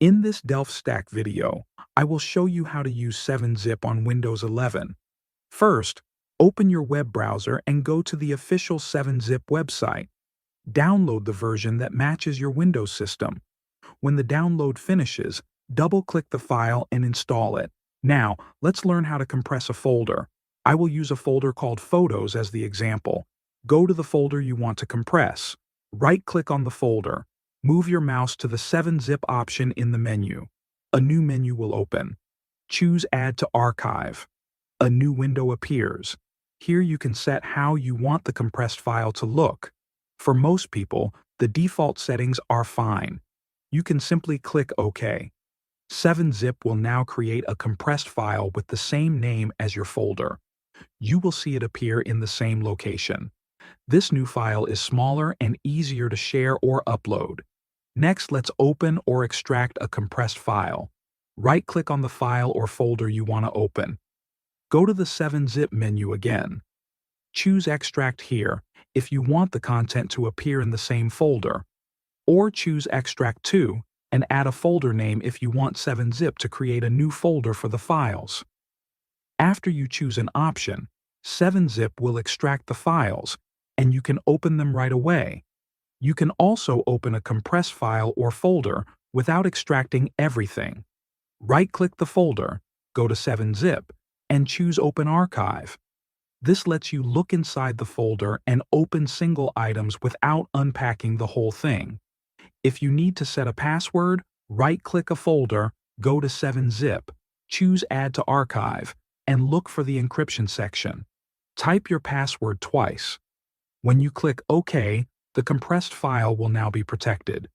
In this Delph Stack video, I will show you how to use 7-Zip on Windows 11. First, open your web browser and go to the official 7-Zip website. Download the version that matches your Windows system. When the download finishes, double-click the file and install it. Now, let's learn how to compress a folder. I will use a folder called Photos as the example. Go to the folder you want to compress. Right-click on the folder. Move your mouse to the 7-Zip option in the menu. A new menu will open. Choose Add to Archive. A new window appears. Here you can set how you want the compressed file to look. For most people, the default settings are fine. You can simply click OK. 7-Zip will now create a compressed file with the same name as your folder. You will see it appear in the same location. This new file is smaller and easier to share or upload. Next, let's open or extract a compressed file. Right-click on the file or folder you want to open. Go to the 7-Zip menu again. Choose Extract here if you want the content to appear in the same folder, or choose Extract to and add a folder name if you want 7-Zip to create a new folder for the files. After you choose an option, 7-Zip will extract the files, and you can open them right away. You can also open a compressed file or folder without extracting everything. Right-click the folder, go to 7-Zip, and choose Open Archive. This lets you look inside the folder and open single items without unpacking the whole thing. If you need to set a password, right-click a folder, go to 7-Zip, choose Add to Archive, and look for the encryption section. Type your password twice. When you click OK, the compressed file will now be protected.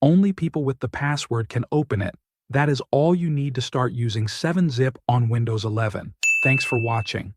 Only people with the password can open it. That is all you need to start using 7-Zip on Windows 11. Thanks for watching.